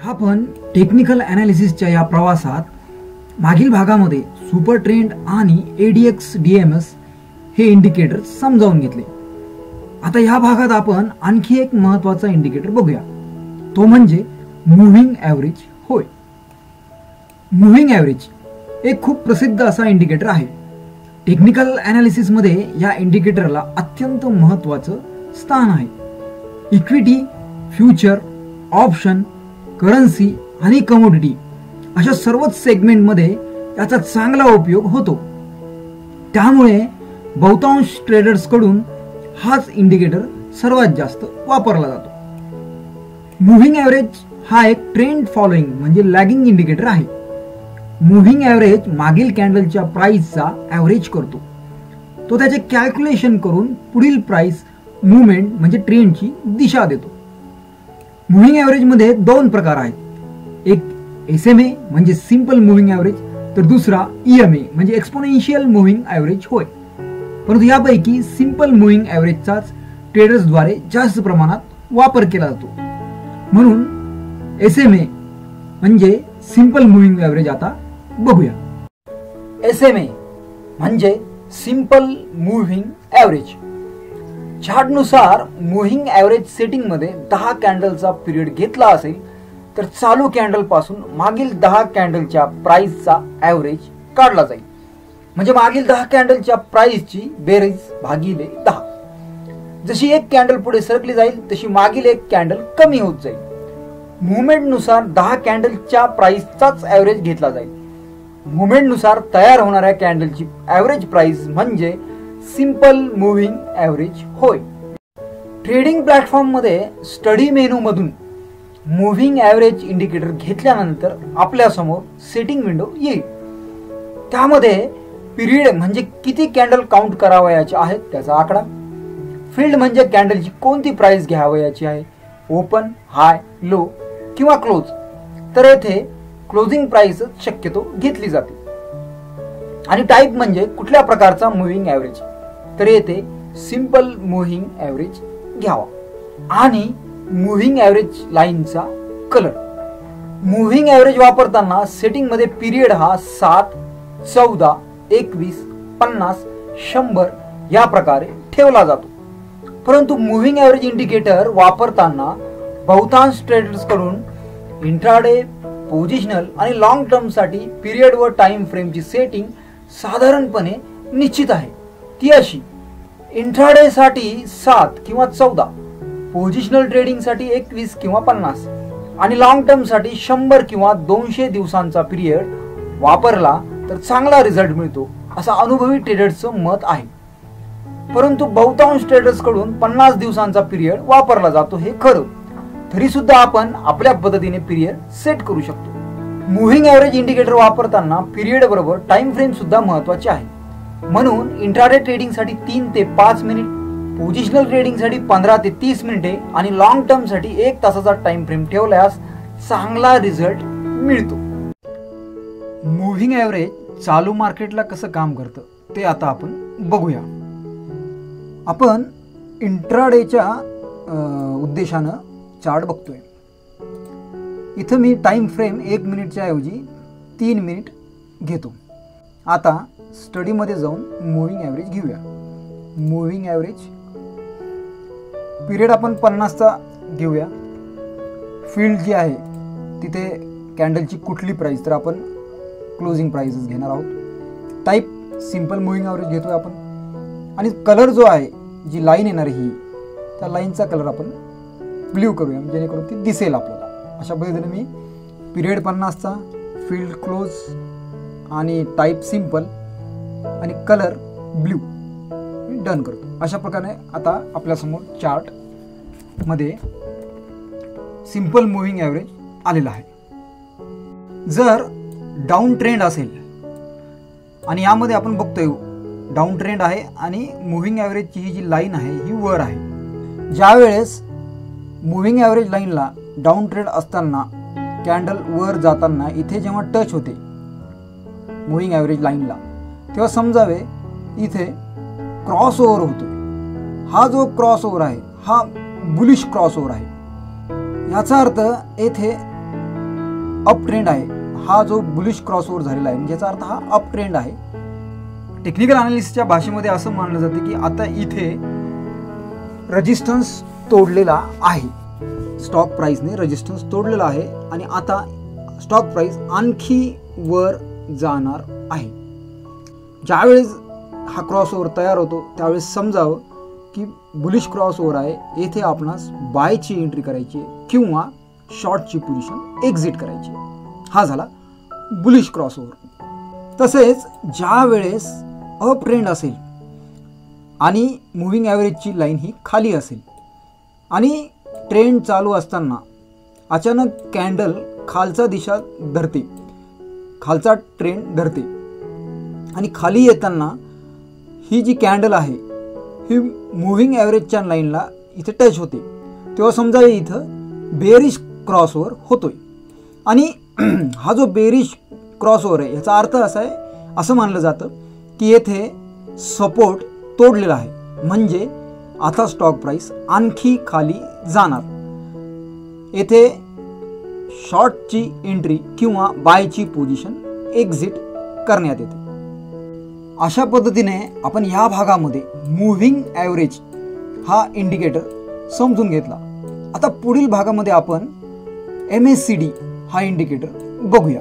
आपण टेक्निकल ॲनालिसिसच्या या प्रवासात मागील भागामध्ये सुपर ट्रेंड आणि ADX DMS हे इंडिकेटर समजावून घेतले। आता या भागात आपण आणखी एक महत्त्वाचा इंडिकेटर बघूया, तो म्हणजे मूव्हिंग ॲव्हरेज होय। मूव्हिंग ॲव्हरेज एक खूप प्रसिद्ध असा इंडिकेटर आहे। टेक्निकल ॲनालिसिस मध्ये या इंडिकेटरला अत्यंत महत्त्वाचं स्थान आहे। इक्विटी, फ्युचर, ऑप्शन, करन्सी आणि कमोडिटी अशा सर्वच सेगमेंटमध्ये याचा चांगला उपयोग होतो। त्यामुळे बहुतांश ट्रेडर्स कडून हाच इंडिकेटर सर्वात जास्त वापरला जातो। मूव्हिंग ॲव्हरेज हा एक ट्रेंड फॉलोइंग म्हणजे लॅगिंग इंडिकेटर आहे। मूव्हिंग ॲव्हरेज मागील कॅन्डलच्या प्राइसचा ॲव्हरेज करतो। तो त्याचे कॅल्क्युलेशन करून पुढील प्राइस मूवमेंट म्हणजे ट्रेंडची दिशा देतो। मूव्हिंग ॲव्हरेज मध्ये दोन प्रकार आहेत, एक SMA म्हणजे सिंपल मूव्हिंग ॲव्हरेज, तर दुसरा EMA म्हणजे एक्सपोनेन्शियल मूव्हिंग ॲव्हरेज होय। परंतु यापैकी सिंपल मूव्हिंग ॲव्हरेजचाच ट्रेडर्स द्वारे जास्त प्रमाणात वापर केला जातो, म्हणून SMA म्हणजे सिंपल मूव्हिंग ॲव्हरेज आता बघूया। SMA म्हणजे सिंपल मूव्हिंग ॲव्हरेज। चार्ट नुसार मूव्हिंग ॲव्हरेज सेटिंग मध्ये 10 कॅन्डलचा पिरियड घेतला असेल तर चालू कॅन्डल पासून मागील 10 कॅन्डलच्या प्राइसचा ॲव्हरेज काढला जाईल, म्हणजे मागील 10 कॅन्डलच्या प्राइसची बेरीज भागिले 10। जशी एक कॅन्डल पुढे सरकली जाईल तशी मागील एक कॅन्डल कमी होत जाईल। मूवमेंट नुसार 10 कॅन्डलच्या प्राइसचाच ॲव्हरेज घेतला जाईल। मूवमेंट नुसार तयार होणाऱ्या कॅन्डलची ॲव्हरेज प्राइस म्हणजे सिंपल मूव्हिंग ॲव्हरेज होय। ट्रेडिंग प्लॅटफॉर्म मध्ये स्टडी मेनू मधून मूव्हिंग ॲव्हरेज इंडिकेटर घेतल्यानंतर आपल्या समोर सेटिंग विंडो येईल। त्यामध्ये पिरियड म्हणजे किती कॅन्डल काउंट करावयाचे आहेत त्याचा आकडा, फील्ड म्हणजे कॅन्डलची कोणती प्राइस घ्यावयाची आहे, ओपन, हाय, लो किंवा क्लोज, तर येथे क्लोजिंग प्राइस शक्यतो घेतली जाते। आणि टाइप म्हणजे कुठल्या प्रकारचा मूव्हिंग ॲव्हरेज, तर येथे सिंपल मूव्हिंग ॲव्हरेज घ्यावा। आणि मूव्हिंग ॲव्हरेज लाईनचा कलर, मूव्हिंग ॲव्हरेज वापरताना सेटिंग मध्ये पिरियड हा 7, 14, 21, 50, 100 या प्रकारे ठेवला जातो। परंतु मूव्हिंग ॲव्हरेज इंडिकेटर वापरताना बहुतांश ट्रेडर्स कडून इंट्राडे, पोझिशनल आणि लॉंग टर्म साठी पिरियड व टाइम फ्रेमची सेटिंग साधारणपणे निश्चित आहे। ती अशी, इंट्राडे साठी 7 किंवा 14, पोझिशनल ट्रेडिंग साठी 21 किंवा 50 आणि लॉंग टर्म साठी 100 किंवा 200 दिवसांचा पिरियड वापरला तर चांगला रिझल्ट मिळतो, असा अनुभवी ट्रेडर्सचं मत आहे। परंतु बहुतांश ट्रेडर्स कडून 50 दिवसांचा पिरियड वापरला जातो हे खरं, तरी सुद्धा आपण आपल्या पद्धतीने पिरियड सेट करू शकतो। मूव्हिंग ॲव्हरेज इंडिकेटर वापरताना पिरियड बरोबर टाइम फ्रेम सुद्धा महत्त्वाचे आहे, म्हणून इंट्राडे ट्रेडिंग साठी 3 ते 5 मिनिट, पोझिशनल ट्रेडिंग साठी 15 ते 30 मिनिटे आणि लॉंग टर्म साठी 1 तासाचा टाइम फ्रेम ठेवल्यास चांगला रिझल्ट मिळतो। मूव्हिंग ॲव्हरेज चालू मार्केटला कसं काम करतं ते आता आपण बघूया। आपण इंट्राडेच्या उद्देशानं चार्ट बघतोय। इथं मी टाइम फ्रेम 1 मिनिटच्या ऐवजी 3 मिनिट घेतो। आता स्टडी मध्ये जाऊन मूव्हिंग ॲव्हरेज घेऊया। मूव्हिंग ॲव्हरेज पिरियड आपण 50चा घेऊया। फील्ड जी आहे तिथे कॅन्डलची कुठली प्राइस, तर आपण क्लोजिंग प्राइसेस घेणार आहोत। टाइप सिंपल मूव्हिंग ॲव्हरेज घेतोय आपण। आणि कलर जो आहे, जी लाईन येणार ही, त्या लाईनचा कलर आपण ब्ल्यू करूया, जेणेकरून ती दिसेल आपल्याला। अशा पद्धतीने मी पिरियड 50चा, फील्ड क्लोज आणि टाइप सिंपल आणि कलर ब्ल्यू डन करतो। अशा प्रकारे आता आपल्यासमोर चार्ट मध्ये सिंपल मूव्हिंग ॲव्हरेज आलेला आहे। जर डाऊन ट्रेंड असेल आणि यामध्ये आपण बघतोय डाऊन ट्रेंड आहे आणि मूव्हिंग ॲव्हरेजची ही जी लाईन आहे ही वर आहे। ज्यावेळेस मूव्हिंग ॲव्हरेज लाईनला डाऊन ट्रेंड असताना कॅन्डल वर जाताना इथे जेव्हा टच होते मूव्हिंग ॲव्हरेज लाईनला, तेव्हा समजावे इथे क्रॉस ओव्हर होतोय। हा जो क्रॉस ओव्हर आहे हा बुलिश क्रॉस ओव्हर आहे। याचा अर्थ येथे अप ट्रेंड आहे, हा जो बुलिश क्रॉसओव्हर झालेला आहे, म्हणजे याचा अर्थ हा अप ट्रेंड आहे. टेक्निकल अनालिसिसच्या भाषेमध्ये असं मानलं जातं की आता इथे रेजिस्टन्स तोडलेला आहे, स्टॉक प्राइसने रेजिस्टन्स तोडलेला आहे आणि आता स्टॉक प्राइस आणखी वर जाणार आहे. ज्यावेळेस हा क्रॉसओव्हर तयार होतो त्यावेळेस समजावं की बुलिश क्रॉसओव्हर आहे, येथे आपणास बायची एंट्री करायची किंवा शॉर्टची पोझिशन एक्झिट करायची. हा झाला बुलिश क्रॉसओव्हर. तसेच ज्या वेळेस अप ट्रेंड असेल आणि मुव्हिंग ॲव्हरेजची लाईन ही खाली असेल आणि ट्रेंड चालू असताना अचानक कॅन्डल खालचा दिशा धरते, खालचा ट्रेंड धरते आणि खाली येताना ही जी कॅन्डल आहे ही मुव्हिंग ॲव्हरेजच्या लाईनला इथे टच होते, तेव्हा समजा इथं बेरिश क्रॉसओव्हर होतोय. आणि हा जो बेरिश क्रॉसओव्हर आहे याचा अर्थ असा आहे, असं मानलं जातं की येथे सपोर्ट तोडलेला आहे, म्हणजे आता स्टॉक प्राइस आणखी खाली जाणार. येथे शॉर्टची एंट्री किंवा बायची पोझिशन एक्झिट करण्यात येते. अशा पद्धतीने आपण ह्या भागामध्ये मुव्हिंग ॲव्हरेज हा इंडिकेटर समजून घेतला. आता पुढील भागामध्ये आपण MACD हा इंडिकेटर बघूया.